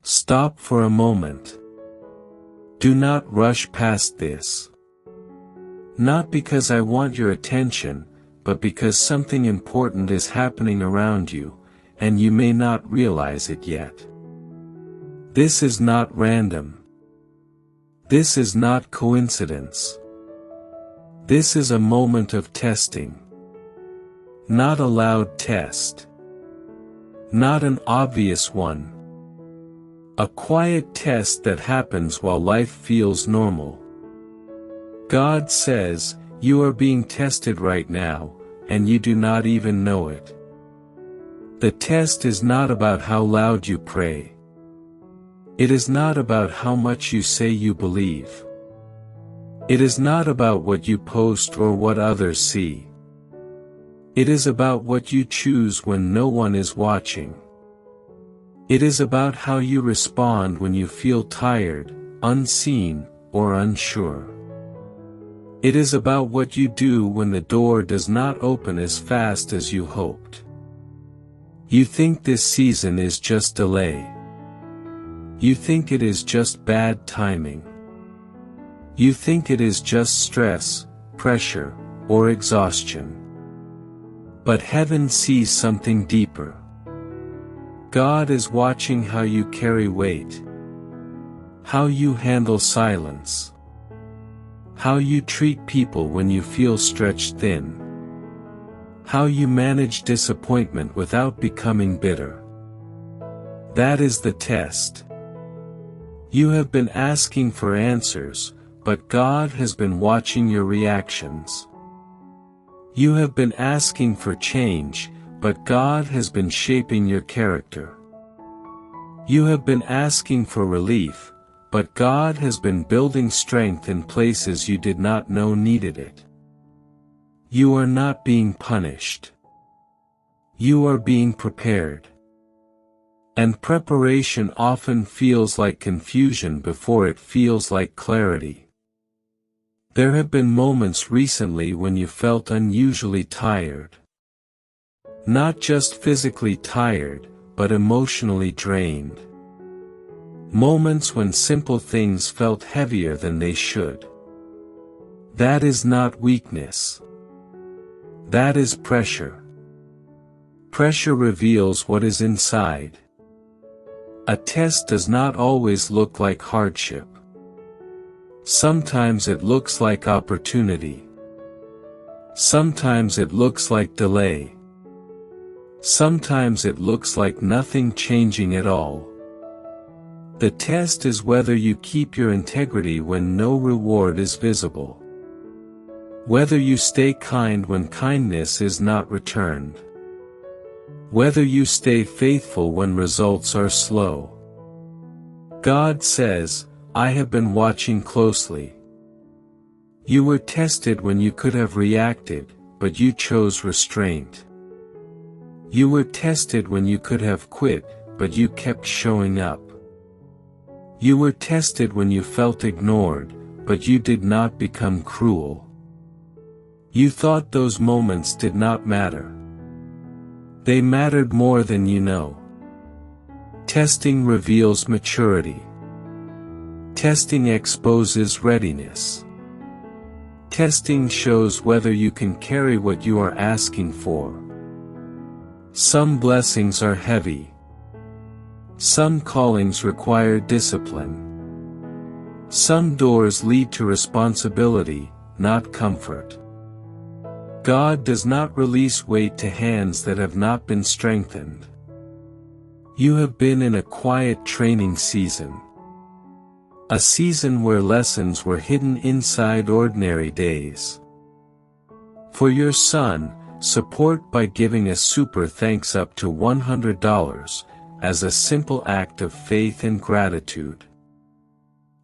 Stop for a moment. Do not rush past this. Not because I want your attention, but because something important is happening around you, and you may not realize it yet. This is not random. This is not coincidence. This is a moment of testing. Not a loud test. Not an obvious one. A quiet test that happens while life feels normal. God says, you are being tested right now, and you do not even know it. The test is not about how loud you pray. It is not about how much you say you believe. It is not about what you post or what others see. It is about what you choose when no one is watching. It is about how you respond when you feel tired, unseen, or unsure. It is about what you do when the door does not open as fast as you hoped. You think this season is just delay. You think it is just bad timing. You think it is just stress, pressure, or exhaustion. But heaven sees something deeper. God is watching how you carry weight, how you handle silence, how you treat people when you feel stretched thin, how you manage disappointment without becoming bitter. That is the test. You have been asking for answers, but God has been watching your reactions. You have been asking for change, but God has been shaping your character. You have been asking for relief, but God has been building strength in places you did not know needed it. You are not being punished. You are being prepared. And preparation often feels like confusion before it feels like clarity. There have been moments recently when you felt unusually tired. Not just physically tired, but emotionally drained. Moments when simple things felt heavier than they should. That is not weakness. That is pressure. Pressure reveals what is inside. A test does not always look like hardship. Sometimes it looks like opportunity. Sometimes it looks like delay. Sometimes it looks like nothing changing at all. The test is whether you keep your integrity when no reward is visible. Whether you stay kind when kindness is not returned. Whether you stay faithful when results are slow. God says, I have been watching closely. You were tested when you could have reacted, but you chose restraint. You were tested when you could have quit, but you kept showing up. You were tested when you felt ignored, but you did not become cruel. You thought those moments did not matter. They mattered more than you know. Testing reveals maturity. Testing exposes readiness. Testing shows whether you can carry what you are asking for. Some blessings are heavy. Some callings require discipline. Some doors lead to responsibility, not comfort. God does not release weight to hands that have not been strengthened. You have been in a quiet training season. A season where lessons were hidden inside ordinary days. For your son, support by giving a super thanks up to $100, as a simple act of faith and gratitude.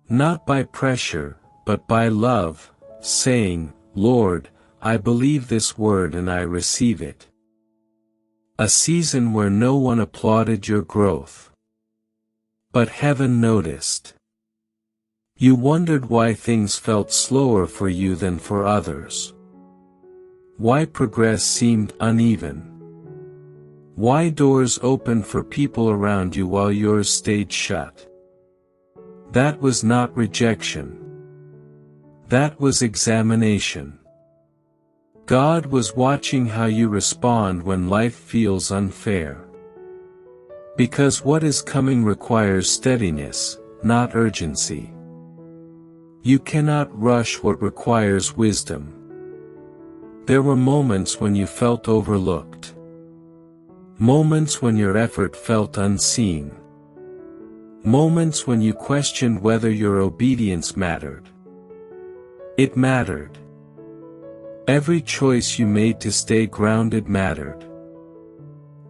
Not by pressure, but by love, saying, Lord, I believe this word and I receive it. A season where no one applauded your growth. But heaven noticed. You wondered why things felt slower for you than for others. Why progress seemed uneven. Why doors opened for people around you while yours stayed shut? That was not rejection. That was examination. God was watching how you respond when life feels unfair. Because what is coming requires steadiness, not urgency. You cannot rush what requires wisdom. There were moments when you felt overlooked. Moments when your effort felt unseen. Moments when you questioned whether your obedience mattered. It mattered. Every choice you made to stay grounded mattered.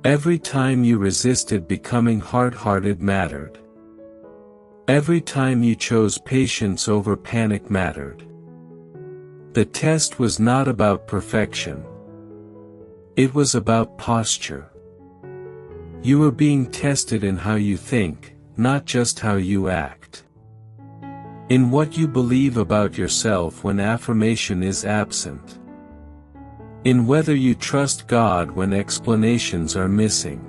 Every time you resisted becoming hard-hearted mattered. Every time you chose patience over panic mattered. The test was not about perfection. It was about posture. You were being tested in how you think, not just how you act. In what you believe about yourself when affirmation is absent. In whether you trust God when explanations are missing.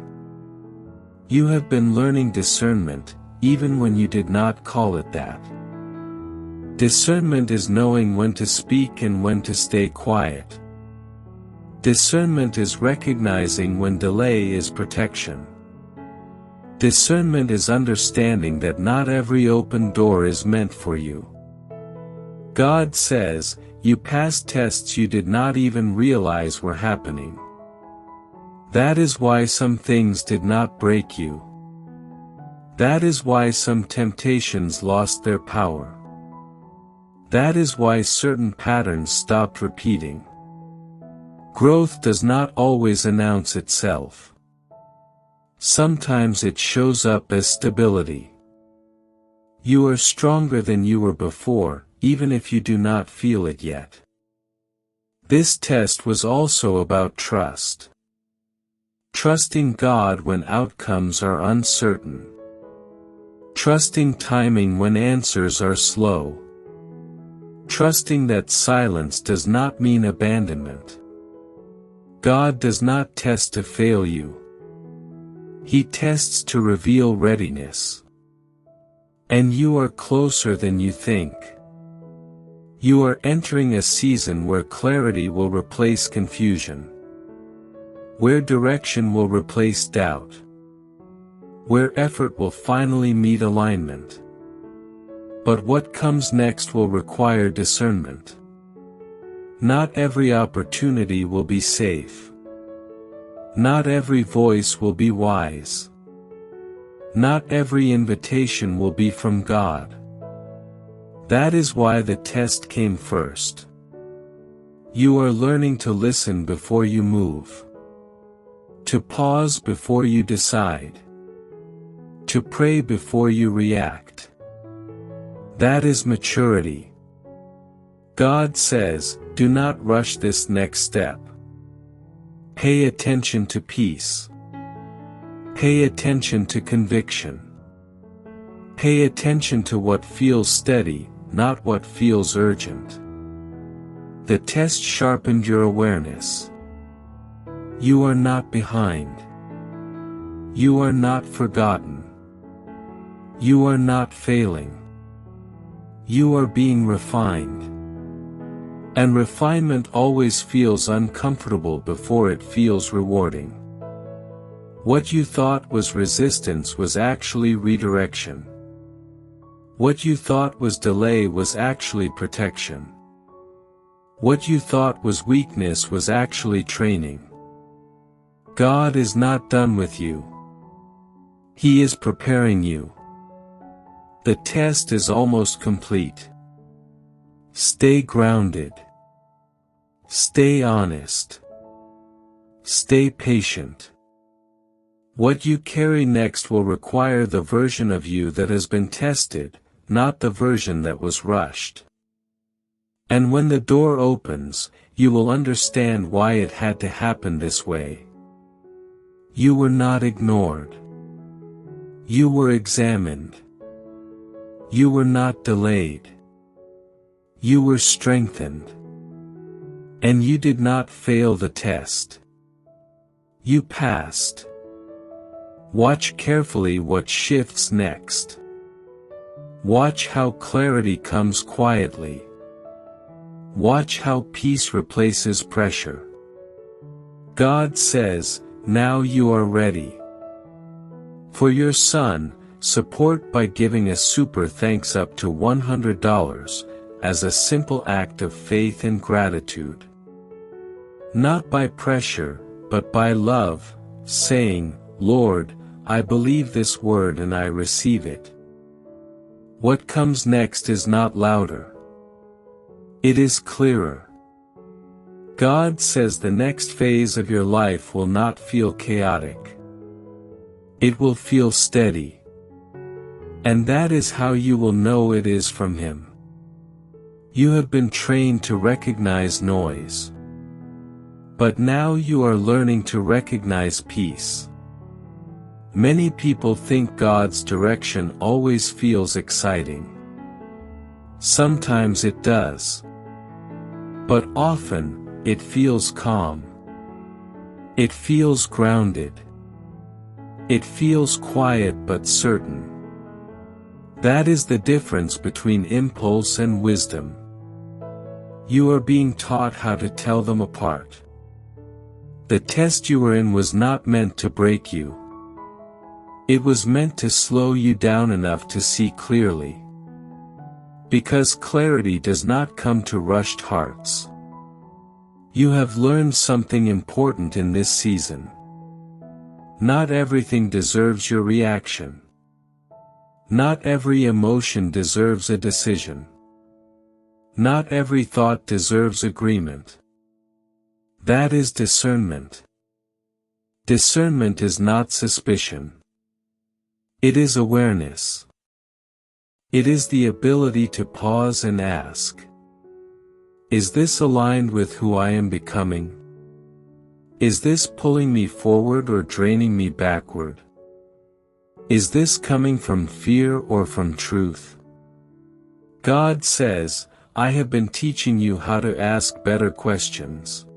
You have been learning discernment, even when you did not call it that. Discernment is knowing when to speak and when to stay quiet. Discernment is recognizing when delay is protection. Discernment is understanding that not every open door is meant for you. God says, you passed tests you did not even realize were happening. That is why some things did not break you. That is why some temptations lost their power. That is why certain patterns stopped repeating. Growth does not always announce itself. Sometimes it shows up as stability. You are stronger than you were before, even if you do not feel it yet. This test was also about trust. Trusting God when outcomes are uncertain. Trusting timing when answers are slow. Trusting that silence does not mean abandonment. God does not test to fail you. He tests to reveal readiness. And you are closer than you think. You are entering a season where clarity will replace confusion. Where direction will replace doubt. Where effort will finally meet alignment. But what comes next will require discernment. Not every opportunity will be safe. Not every voice will be wise. Not every invitation will be from God. That is why the test came first. You are learning to listen before you move. To pause before you decide. To pray before you react. That is maturity. God says, do not rush this next step. Pay attention to peace. Pay attention to conviction. Pay attention to what feels steady, not what feels urgent. The test sharpened your awareness. You are not behind. You are not forgotten. You are not failing. You are being refined. And refinement always feels uncomfortable before it feels rewarding. What you thought was resistance was actually redirection. What you thought was delay was actually protection. What you thought was weakness was actually training. God is not done with you. He is preparing you. The test is almost complete. Stay grounded. Stay honest. Stay patient. What you carry next will require the version of you that has been tested, not the version that was rushed. And when the door opens, you will understand why it had to happen this way. You were not ignored. You were examined. You were not delayed. You were strengthened. And you did not fail the test. You passed. Watch carefully what shifts next. Watch how clarity comes quietly. Watch how peace replaces pressure. God says, now you are ready. For your son, support by giving a super thanks up to $100 as a simple act of faith and gratitude. Not by pressure, but by love, saying, Lord, I believe this word and I receive it. What comes next is not louder. It is clearer. God says the next phase of your life will not feel chaotic. It will feel steady. And that is how you will know it is from Him. You have been trained to recognize noise. But now you are learning to recognize peace. Many people think God's direction always feels exciting. Sometimes it does. But often, it feels calm. It feels grounded. It feels quiet but certain. That is the difference between impulse and wisdom. You are being taught how to tell them apart. The test you were in was not meant to break you. It was meant to slow you down enough to see clearly. Because clarity does not come to rushed hearts. You have learned something important in this season. Not everything deserves your reaction. Not every emotion deserves a decision. Not every thought deserves agreement. That is discernment. Discernment is not suspicion. It is awareness. It is the ability to pause and ask, is this aligned with who I am becoming? Is this pulling me forward or draining me backward? Is this coming from fear or from truth? God says, I have been teaching you how to ask better questions.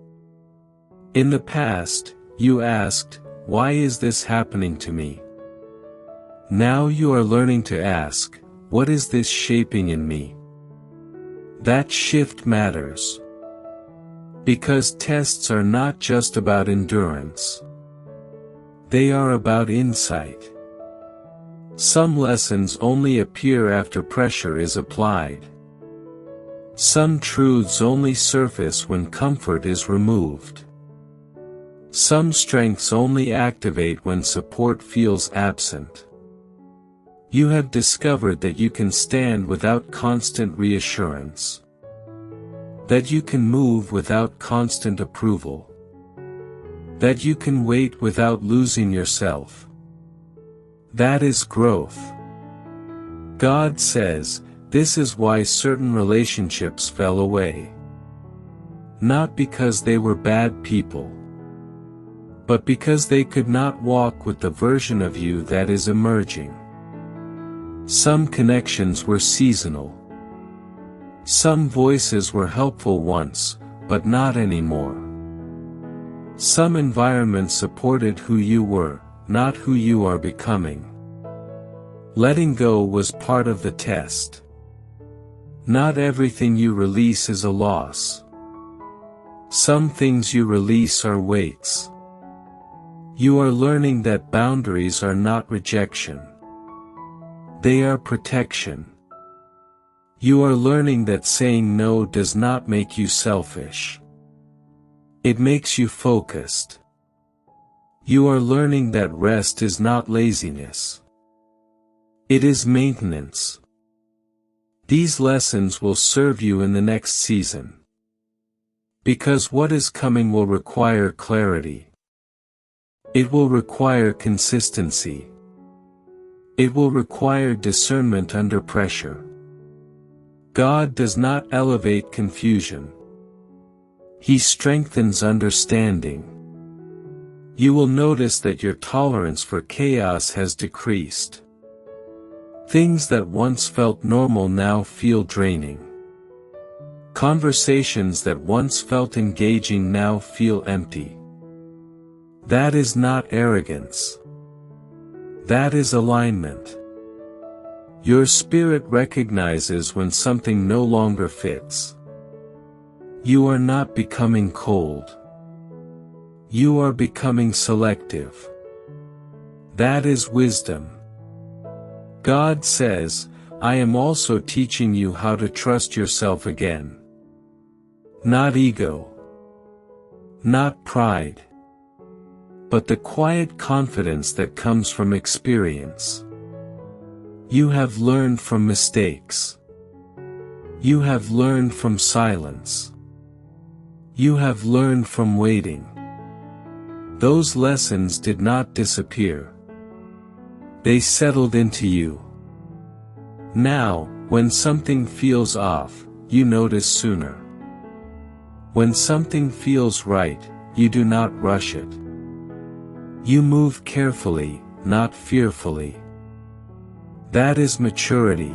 In the past, you asked, why is this happening to me? Now you are learning to ask, what is this shaping in me? That shift matters. Because tests are not just about endurance. They are about insight. Some lessons only appear after pressure is applied. Some truths only surface when comfort is removed. Some strengths only activate when support feels absent. You have discovered that you can stand without constant reassurance. That you can move without constant approval. That you can wait without losing yourself. That is growth. God says, this is why certain relationships fell away. Not because they were bad people. But because they could not walk with the version of you that is emerging. Some connections were seasonal. Some voices were helpful once, but not anymore. Some environments supported who you were, not who you are becoming. Letting go was part of the test. Not everything you release is a loss. Some things you release are weights. You are learning that boundaries are not rejection. They are protection. You are learning that saying no does not make you selfish. It makes you focused. You are learning that rest is not laziness. It is maintenance. These lessons will serve you in the next season. Because what is coming will require clarity. It will require consistency. It will require discernment under pressure. God does not elevate confusion. He strengthens understanding. You will notice that your tolerance for chaos has decreased. Things that once felt normal now feel draining. Conversations that once felt engaging now feel empty. That is not arrogance. That is alignment. Your spirit recognizes when something no longer fits. You are not becoming cold. You are becoming selective. That is wisdom. God says, I am also teaching you how to trust yourself again. Not ego. Not pride. But the quiet confidence that comes from experience. You have learned from mistakes. You have learned from silence. You have learned from waiting. Those lessons did not disappear. They settled into you. Now, when something feels off, you notice sooner. When something feels right, you do not rush it. You move carefully, not fearfully. That is maturity.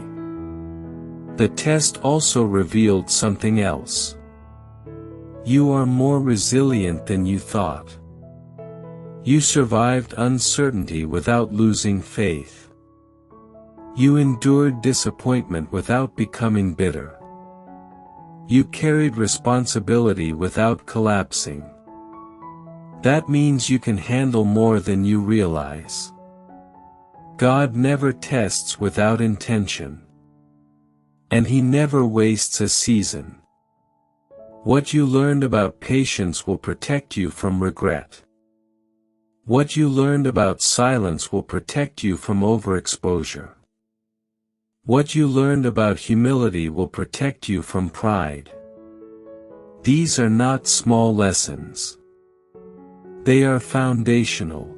The test also revealed something else. You are more resilient than you thought. You survived uncertainty without losing faith. You endured disappointment without becoming bitter. You carried responsibility without collapsing. That means you can handle more than you realize. God never tests without intention. And He never wastes a season. What you learned about patience will protect you from regret. What you learned about silence will protect you from overexposure. What you learned about humility will protect you from pride. These are not small lessons. They are foundational.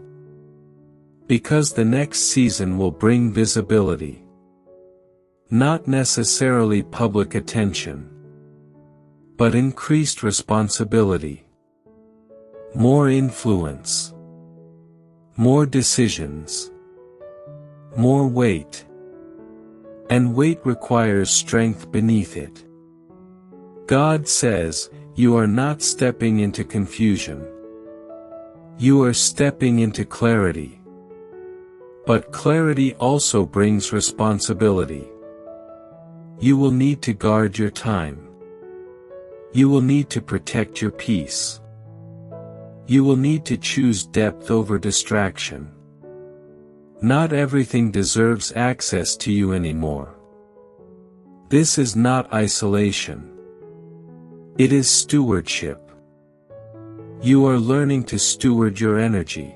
Because the next season will bring visibility. Not necessarily public attention. But increased responsibility. More influence. More decisions. More weight. And weight requires strength beneath it. God says, you are not stepping into confusion. You are stepping into clarity. But clarity also brings responsibility. You will need to guard your time. You will need to protect your peace. You will need to choose depth over distraction. Not everything deserves access to you anymore. This is not isolation. It is stewardship. You are learning to steward your energy.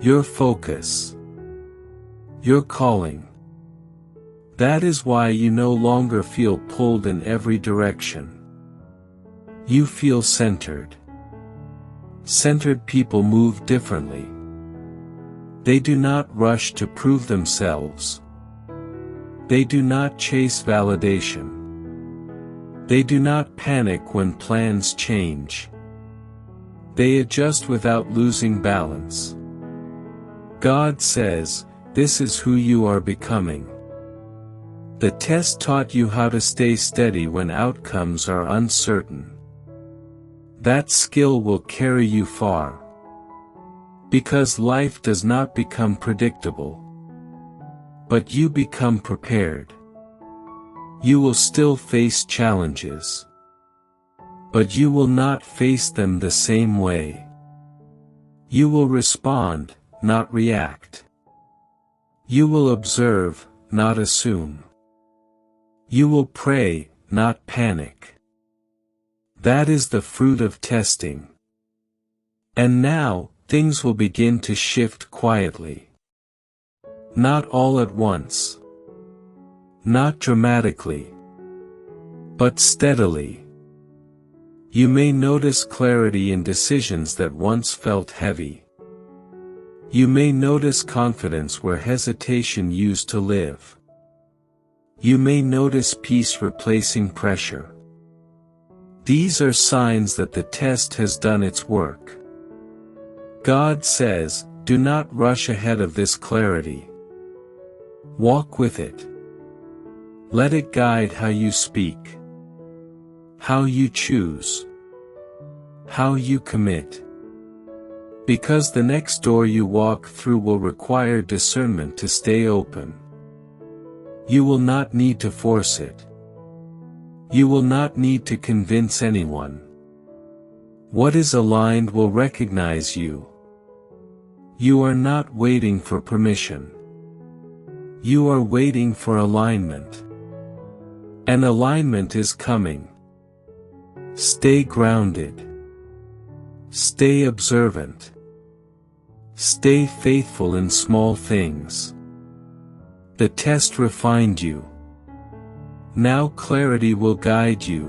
Your focus. Your calling. That is why you no longer feel pulled in every direction. You feel centered. Centered people move differently. They do not rush to prove themselves. They do not chase validation. They do not panic when plans change. They adjust without losing balance. God says, this is who you are becoming. The test taught you how to stay steady when outcomes are uncertain. That skill will carry you far. Because life does not become predictable. But you become prepared. You will still face challenges. But you will not face them the same way. You will respond, not react. You will observe, not assume. You will pray, not panic. That is the fruit of testing. And now, things will begin to shift quietly. Not all at once. Not dramatically. But steadily. You may notice clarity in decisions that once felt heavy. You may notice confidence where hesitation used to live. You may notice peace replacing pressure. These are signs that the test has done its work. God says, do not rush ahead of this clarity. Walk with it. Let it guide how you speak. How you choose. How you commit. Because the next door you walk through will require discernment to stay open. You will not need to force it. You will not need to convince anyone. What is aligned will recognize you. You are not waiting for permission. You are waiting for alignment. And alignment is coming. Stay grounded. Stay observant. Stay faithful in small things. The test refined you. Now clarity will guide you.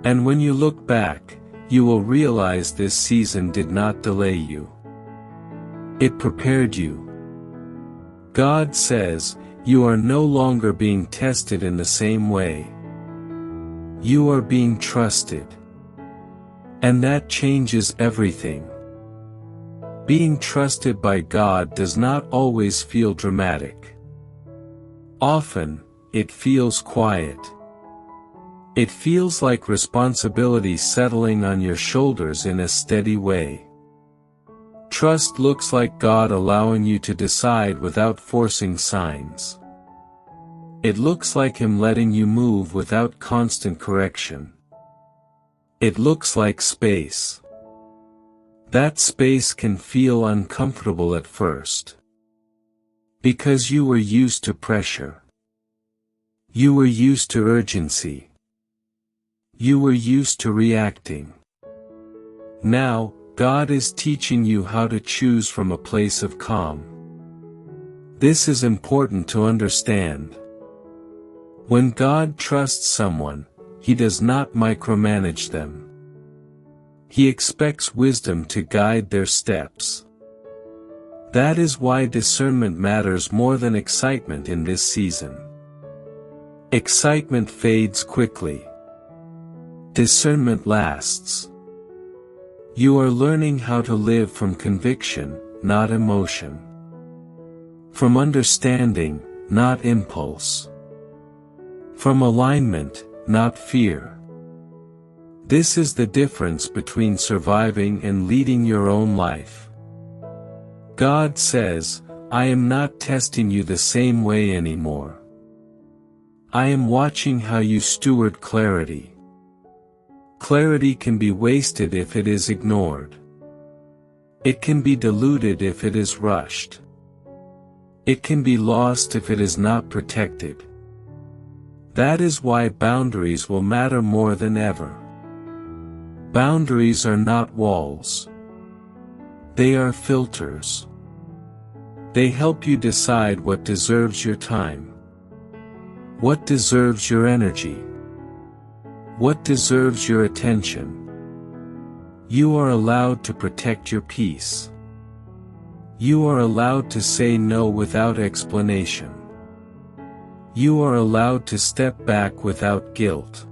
And when you look back, you will realize this season did not delay you. It prepared you. God says, you are no longer being tested in the same way. You are being trusted. And that changes everything. Being trusted by God does not always feel dramatic. Often, it feels quiet. It feels like responsibility settling on your shoulders in a steady way. Trust looks like God allowing you to decide without forcing signs. It looks like Him letting you move without constant correction. It looks like space. That space can feel uncomfortable at first. Because you were used to pressure. You were used to urgency. You were used to reacting. Now, God is teaching you how to choose from a place of calm. This is important to understand. When God trusts someone, He does not micromanage them. He expects wisdom to guide their steps. That is why discernment matters more than excitement in this season. Excitement fades quickly. Discernment lasts. You are learning how to live from conviction, not emotion. From understanding, not impulse. From alignment, not fear. This is the difference between surviving and leading your own life. God says, I am not testing you the same way anymore. I am watching how you steward clarity. Clarity can be wasted if it is ignored. It can be diluted if it is rushed. It can be lost if it is not protected. That is why boundaries will matter more than ever. Boundaries are not walls. They are filters. They help you decide what deserves your time. What deserves your energy. What deserves your attention? You are allowed to protect your peace. You are allowed to say no without explanation. You are allowed to step back without guilt.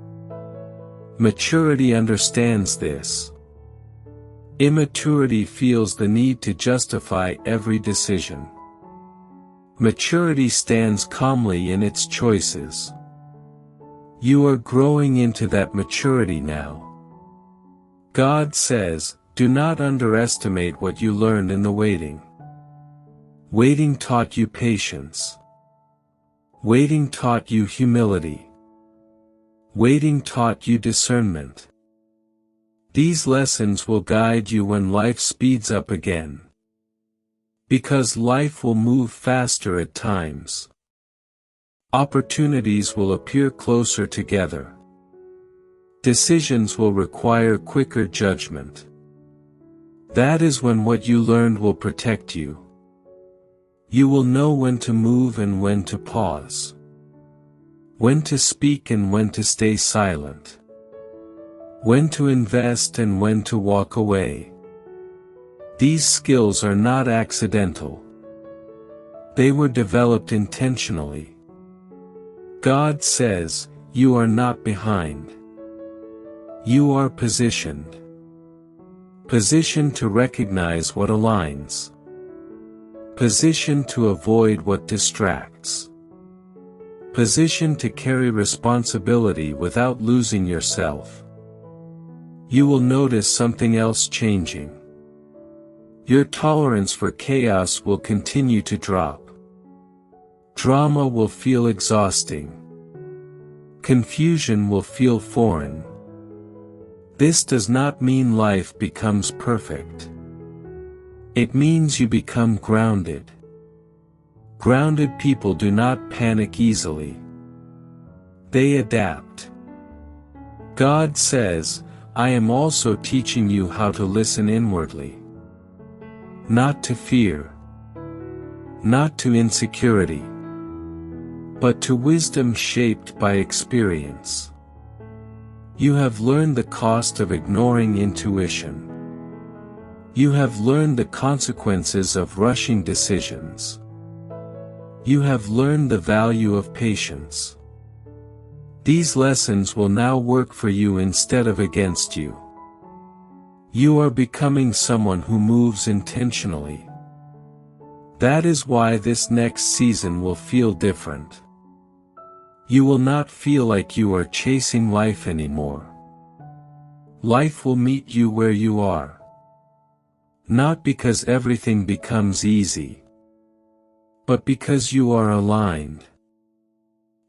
Maturity understands this. Immaturity feels the need to justify every decision. Maturity stands calmly in its choices. You are growing into that maturity now. God says, do not underestimate what you learned in the waiting. Waiting taught you patience. Waiting taught you humility. Waiting taught you discernment. These lessons will guide you when life speeds up again. Because life will move faster at times. Opportunities will appear closer together. Decisions will require quicker judgment. That is when what you learned will protect you. You will know when to move and when to pause. When to speak and when to stay silent. When to invest and when to walk away. These skills are not accidental. They were developed intentionally. God says, you are not behind. You are positioned. Positioned to recognize what aligns. Positioned to avoid what distracts. Positioned to carry responsibility without losing yourself. You will notice something else changing. Your tolerance for chaos will continue to drop. Drama will feel exhausting. Confusion will feel foreign. This does not mean life becomes perfect. It means you become grounded. Grounded people do not panic easily. They adapt. God says, I am also teaching you how to listen inwardly. Not to fear. Not to insecurity. But to wisdom shaped by experience. You have learned the cost of ignoring intuition. You have learned the consequences of rushing decisions. You have learned the value of patience. These lessons will now work for you instead of against you. You are becoming someone who moves intentionally. That is why this next season will feel different. You will not feel like you are chasing life anymore. Life will meet you where you are. Not because everything becomes easy, but because you are aligned.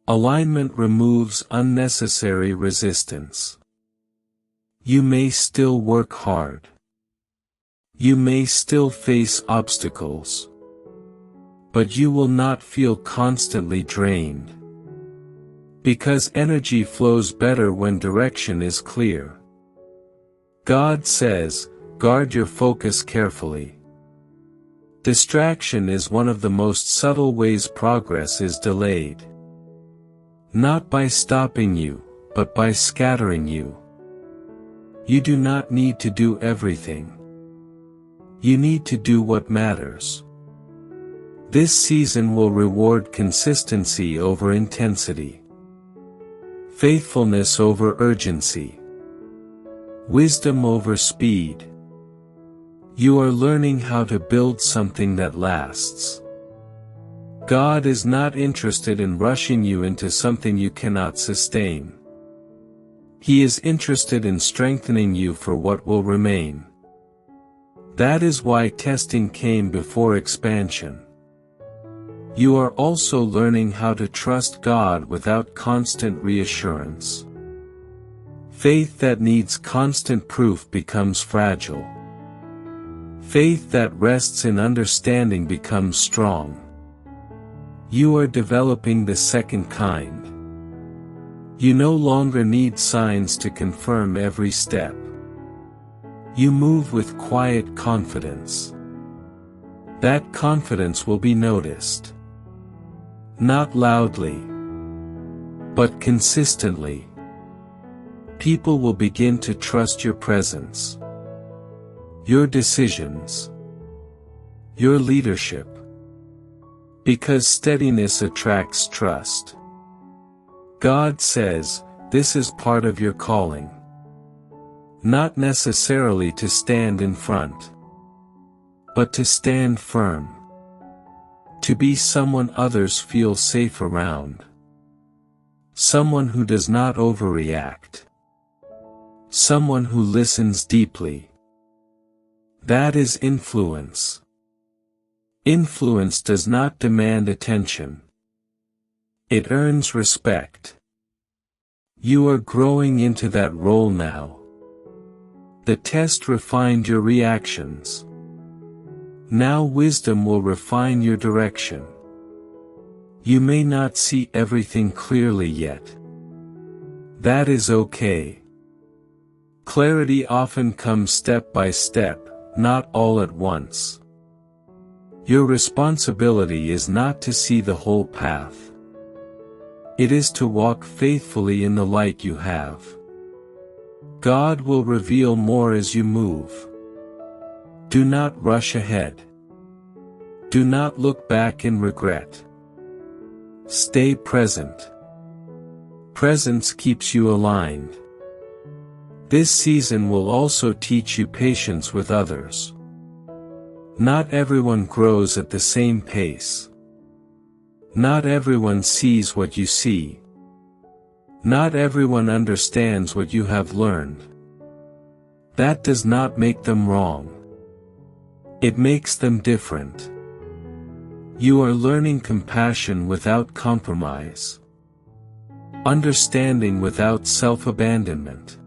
Alignment removes unnecessary resistance. You may still work hard. You may still face obstacles. But you will not feel constantly drained. Because energy flows better when direction is clear. God says, guard your focus carefully. Distraction is one of the most subtle ways progress is delayed. Not by stopping you, but by scattering you. You do not need to do everything. You need to do what matters. This season will reward consistency over intensity. Faithfulness over urgency. Wisdom over speed. You are learning how to build something that lasts. God is not interested in rushing you into something you cannot sustain. He is interested in strengthening you for what will remain. That is why testing came before expansion. You are also learning how to trust God without constant reassurance. Faith that needs constant proof becomes fragile. Faith that rests in understanding becomes strong. You are developing the second kind. You no longer need signs to confirm every step. You move with quiet confidence. That confidence will be noticed. Not loudly, but consistently. People will begin to trust your presence, your decisions, your leadership. Because steadiness attracts trust. God says, this is part of your calling. Not necessarily to stand in front, but to stand firm. To be someone others feel safe around. Someone who does not overreact. Someone who listens deeply. That is influence. Influence does not demand attention. It earns respect. You are growing into that role now. The test refined your reactions. Now wisdom will refine your direction. You may not see everything clearly yet. That is okay. Clarity often comes step by step, not all at once. Your responsibility is not to see the whole path. It is to walk faithfully in the light you have. God will reveal more as you move. Do not rush ahead. Do not look back in regret. Stay present. Presence keeps you aligned. This season will also teach you patience with others. Not everyone grows at the same pace. Not everyone sees what you see. Not everyone understands what you have learned. That does not make them wrong. It makes them different. You are learning compassion without compromise. Understanding without self-abandonment.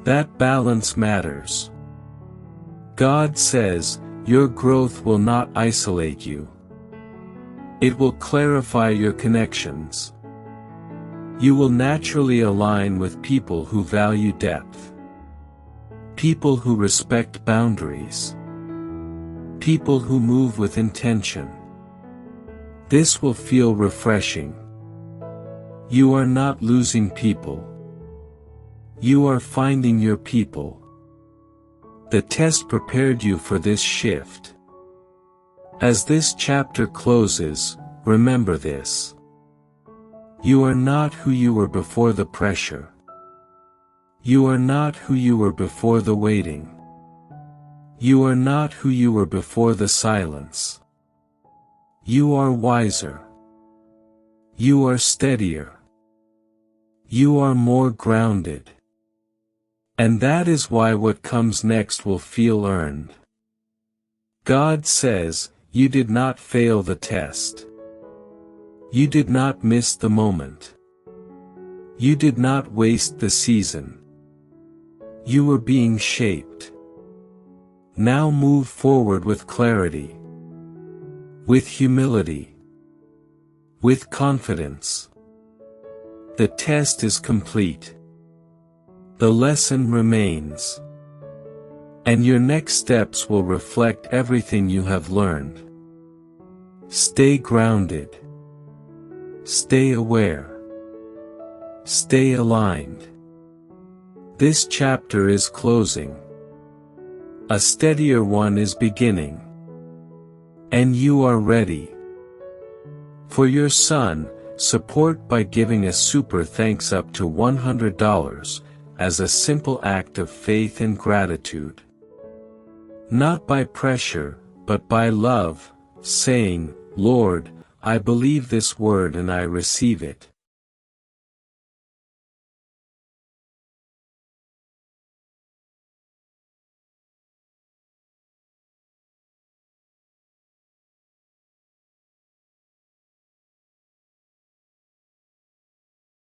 That balance matters. God says, your growth will not isolate you. It will clarify your connections. You will naturally align with people who value depth. People who respect boundaries. People who move with intention. This will feel refreshing. You are not losing people. You are finding your people. The test prepared you for this shift. As this chapter closes, remember this. You are not who you were before the pressure. You are not who you were before the waiting. You are not who you were before the silence. You are wiser. You are steadier. You are more grounded. And that is why what comes next will feel earned. God says, you did not fail the test. You did not miss the moment. You did not waste the season. You were being shaped. Now move forward with clarity. With humility. With confidence. The test is complete. The lesson remains. And your next steps will reflect everything you have learned. Stay grounded. Stay aware. Stay aligned. This chapter is closing. A steadier one is beginning. And you are ready. For your son, support by giving a super thanks up to $100 as a simple act of faith and gratitude. Not by pressure, but by love, saying, Lord, I believe this word and I receive it.